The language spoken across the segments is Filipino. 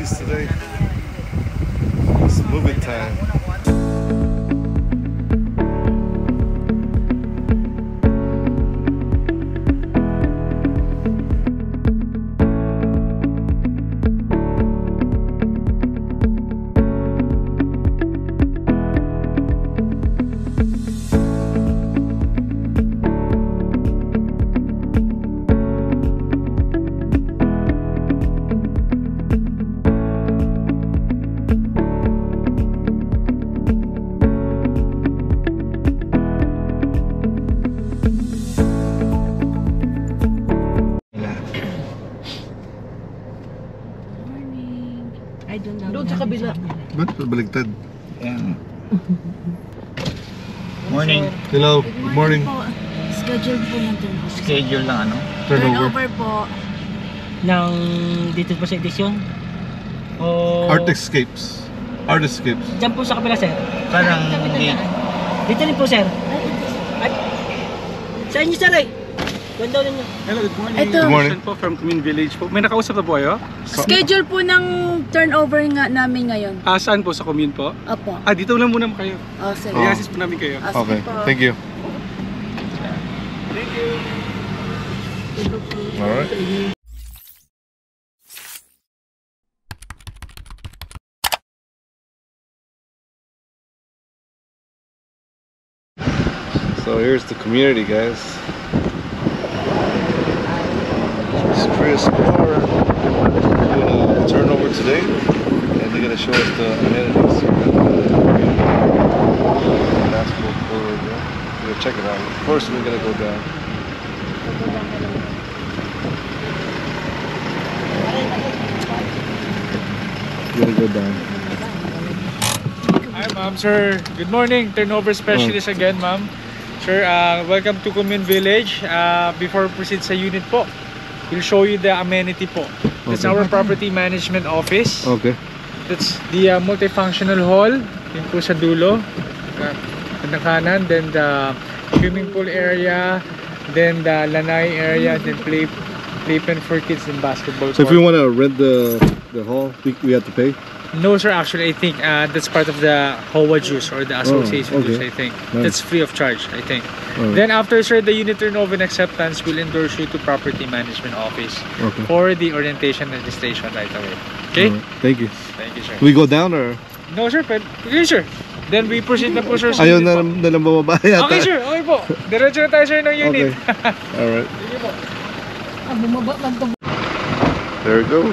trees today. It's moving time. Doon sa kabila. Ba't baligtad? Ayan. Morning. Hello, good morning. Schedule po natin. Schedule lang ano? Turnover po. Nang dito po sa edisyon? O... Artscapes. Artscapes. Diyan po sa kabila, sir. Parang hindi. Dito rin po, sir. Ay, sa inyo, sir, eh. Ganda rin nyo. Hello, good morning. Ito. Good morning. Po from Commune Village po. May nakausap na po kayo? Schedule po ng turnover nga namin ngayon. Saan po? Sa Commune po? Opo. Dito lang muna kayo. Oh, sige. I-assist po namin kayo. Ah, sige Okay, po. thank you. Thank you. Alright. So here's the community, guys. It's Chris Car doing a turnover today, and they're gonna show us the amenities here at the basketball court. We're gonna check it out. First, we're gonna go down. We're gonna go down. Hi ma'am, sir. Good morning. Turnover specialist again, ma'am. Sir, welcome to Commune Village. Before we proceed sa unit po, we'll show you the amenity po. That's Okay. our property management office. Okay. That's the multifunctional hall. Yun po sa dulo. Sa kanan. Then the swimming pool area. Then the lanai area. Then playpen for kids and basketball So if court. we want to rent the hall, we have to pay? No sir, actually I think that's part of the HOA dues or the association okay. dues, I think. Nice. That's free of charge, I think. Alright. Then after sir, the unit turnover and acceptance will endorse you to property management office Okay. for the orientation and registration right away. Okay? Alright, thank you. Thank you sir. Do we go down or? No sir, but okay sir. Then we proceed na po sir. sa Ayaw unit na po. lang bumaba yata. Okay sir, okay po. Diretso na tayo sir ng unit. Okay. Alright. Sige po. Bumaba lang to. There we go.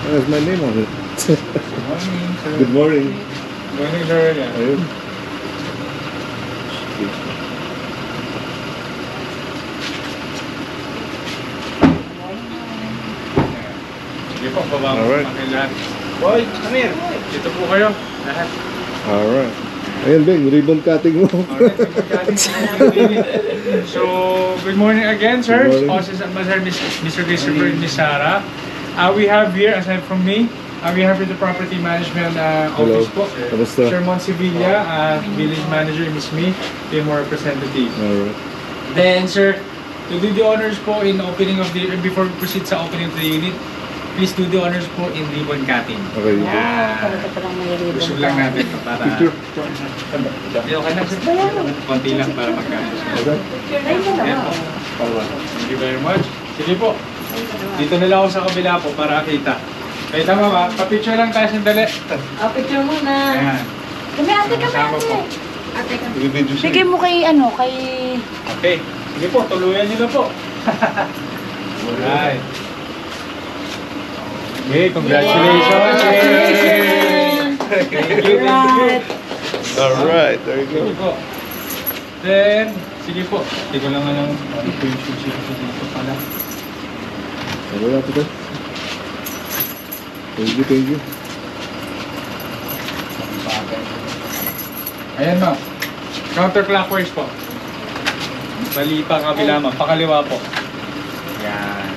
There's my name on it. Good morning sir. Good morning. Good morning sir. Yeah. Ayun. Sige po, baba mo Alright. kayo lahat. Boy, come here. Dito po kayo. Lahat. Alright. Ayan, Beng, ribbon cutting mo. So, good morning again, sir. Good morning. Spouses and Mr. Christopher and Ms. Sarah. We have here, aside from me, we have here the property management Hello. office po. Kamusta? Sir Mon Sevilla, village manager, Ms. Me, PMO representative. Alright. Then, sir, to do the honors po in opening of the, before we proceed sa opening of the unit, please do the honors po in ribbon cutting. Okay, you go. Talaga palang may ribbon. Gusto lang natin para... Picture. Ayaw ka na, sir. Konti lang para magkano. Okay. Ayan po. Thank you very much. Sige po. Dito na lang ako sa kabila po para kita. Okay, tama ba? Pa-picture lang tayo sandali. Picture muna. Ayan. Kami ate, Kasama po. Ate, Video siya. bigay mo kay ano, kay... Okay. Sige po, tuluyan nyo na po. Alright. Okay, congratulations. Congratulations. Thank you, thank you. Alright, there you Sige go. po. Then, sige po. Hindi ko lang alam ito yung sushi ko dito pala. Wala po tayo. Thank you, thank you. Ayan ma'am. Counterclockwise po. Bali pa kabila ma'am. Pakaliwa po. Yan.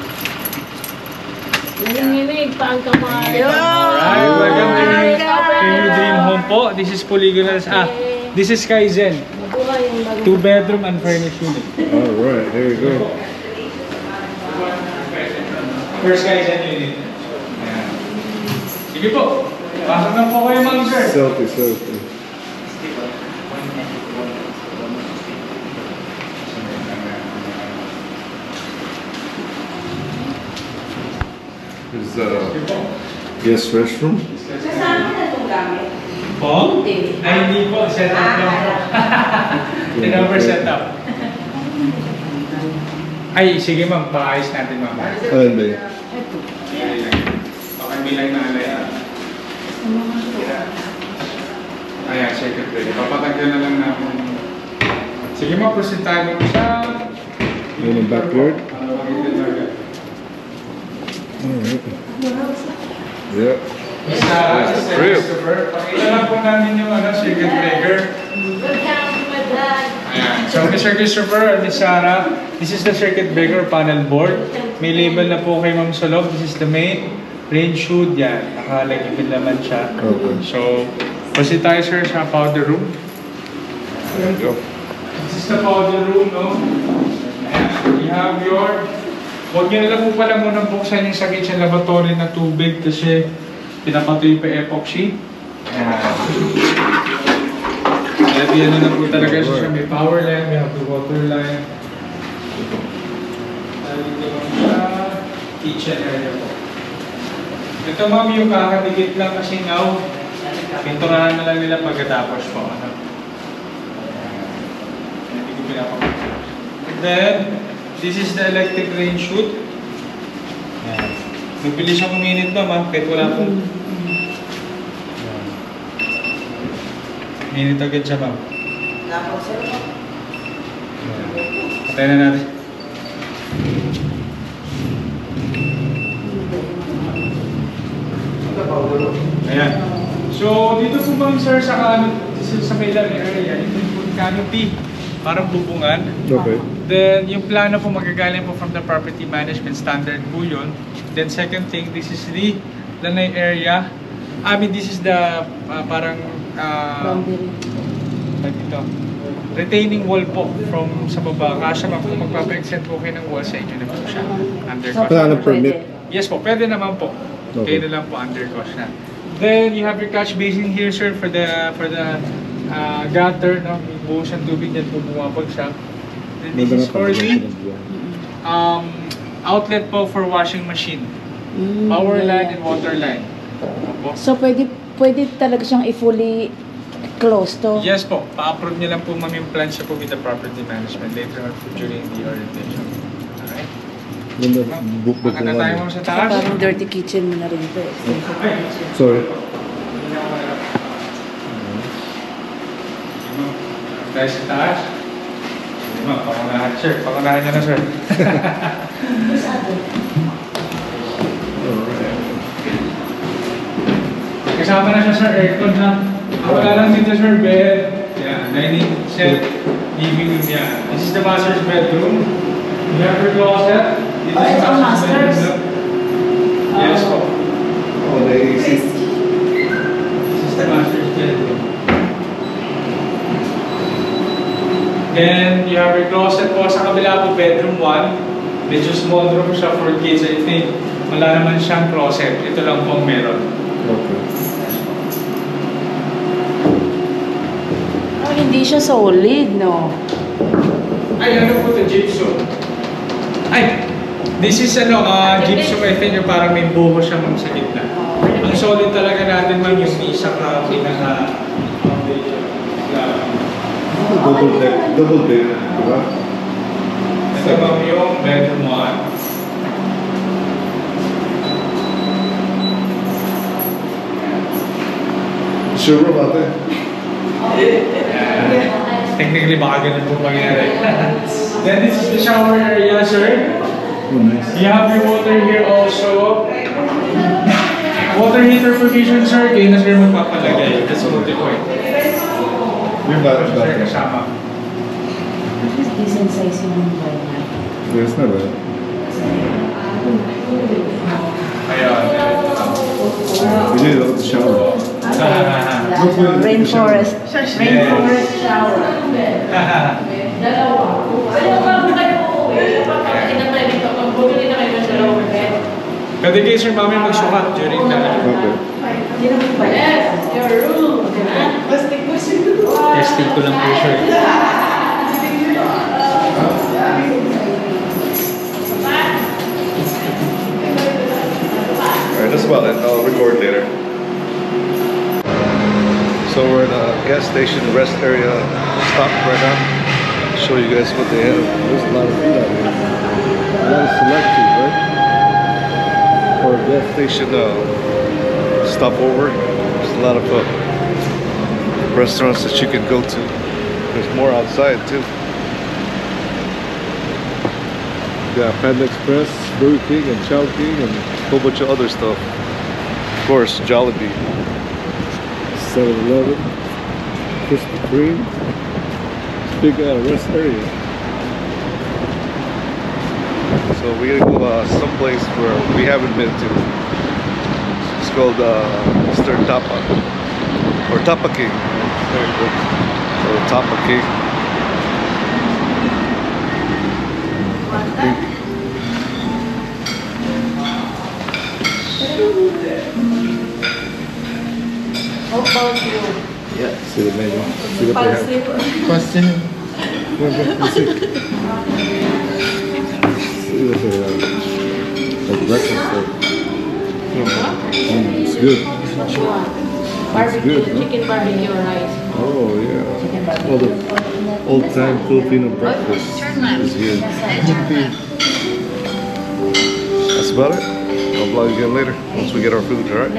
Nanginginig pa ang kamay. Alright, welcome to your dream home po. This is Polygonal. This is Kaizen. Mabuhay 2-bedroom unfurnished unit. Alright, here we go. First guys, yan unit. Ayan. Sige po. Pasok na po kayo, ma'am, sir. Selfie. Is guest restroom? Po? Ay, hindi po. Set up lang po. Never set up. Ay, sige ma'am. Paayos natin ma'am. Alin ba yun? Pakamilang na alay. Ayan, second play. Papatagyan na lang namin. Sige ma'am, proceed tayo sa... In the backyard? Alright. Yeah. Sa Christopher, pakita lang po namin yung circuit breaker. Ayan. So, Mr. Christopher and Ms. Sarah, this is the circuit breaker panel board. May label na po kay Ma'am Solog. This is the main range hood. Yan. Nakalagipid naman siya. Okay. So, proceed tayo sir sa powder room. There you go. This is the powder room, no? Ayan. You have your... Huwag nyo na lang po pala muna buksan yung sa kitchen lavatory na tubig kasi pinapatuloy pa epoxy. Ayan. At yan na po talaga siya. May power line, may have the water line. Dito sa kitchen area po. Ito ma'am yung kakadikit lang kasi now. Pinturahan na lang nila pagkatapos po. Hindi ko pinapakita. And then, this is the electric range hood. Magbilis ako minute ba ma'am? Kahit wala pong... Minute agad siya ma'am. Patay na natin. Ayan. So, dito po ma'am sir sa may lang area, ito yung canopy. Parang bubungan. Okay. Then, yung plano po magagaling po from the property management standard po yun. Then, second thing, this is the lanay area. I mean, this is the parang dito, retaining wall po from sa baba. Kasya ma'am, kung magpapa-extend po kayo ng wall sa inyo na po siya. Under cost. Wala na permit? Yes po, pwede naman po. Okay. Kayo na lang po under cost na. Then, you have your catch basin here, sir, for the gutter, no? Buhos ang tubig dyan po bumabag siya. Then this is for the outlet po for washing machine. Power line and water line. Opo. So, pwede talaga siyang i-fully close to? Yes po. Pa-approve niyo lang po ma'am yung plans siya po with the property management later on during the orientation. Alright? Maganda tayo ma'am sa taas. Parang dirty kitchen mo na rin po. Sorry. Tayo sa taas. Sige ma'am, pakunahan sir. Pakunahan niya na sir. Kasama na siya sir, aircon ha. Wala lang dito sir, bed. Yeah, dining set, living room yan. This is the master's bedroom. You have your closet. This is ito master's? Yes po. Oh, the AC. This is the master's bedroom. Then, you have your closet po sa kabila po, bedroom 1. Medyo small room siya for kids, I think. Wala naman siyang closet. Ito lang po ang meron. Okay. Oh, hindi siya solid, no? Ay, ano po ito? Gypsum. Ay! This is gypsum, I think, yung parang may buho siya ma'am sa gitna. Ang solid talaga natin ma'am yung pinaka foundation. Double deck, diba? Ito ma'am yung bedroom 1. Sure about that? Technically, baka ganun po mangyari. Then this is the shower area, sir. Oh, nice. You have your water here also. Water heater provision, sir. Kayo na sir magpapalagay. That's multi-point. Yung battery. Sir, kasama. At least decent size yung bahay niya. Yes, not bad. Ayan. We need to look at the shower. Rainforest. Rainforest shower. Pwede kayo sir mami magsukat during the testing ko lang po sir. Alright, that's about it. I'll record later. So we're in a gas station rest area stop right now. Show you guys what they have. There's a lot of food out here. A lot of selection, right? For a gas station stopover. There's a lot of restaurants that you can go to. There's more outside too. Yeah, Panda Express, Burger King, and Chow King, and a whole bunch of other stuff. Of course, Jollibee, 7-Eleven, Krispy Kreme. Big rest area. So we're gonna go someplace where we haven't been to. It's called Mr. Tapa or Tapa King. There you go. So Tapa King. How about you? Yeah. See the menu. See what they have. Question. See what they have. Like breakfast stuff. It's good. What you want? Barbecue, good, huh? chicken barbecue rice. Oh yeah. Well, the old-time Filipino breakfast is here. That's about it. I'll vlog you again later once we get our food. All right.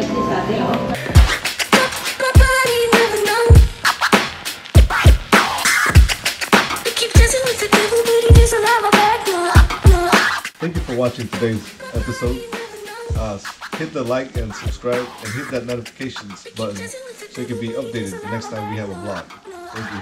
Thank you for watching today's episode. Hit the like and subscribe and hit that notifications button so you can be updated the next time we have a vlog. Thank you.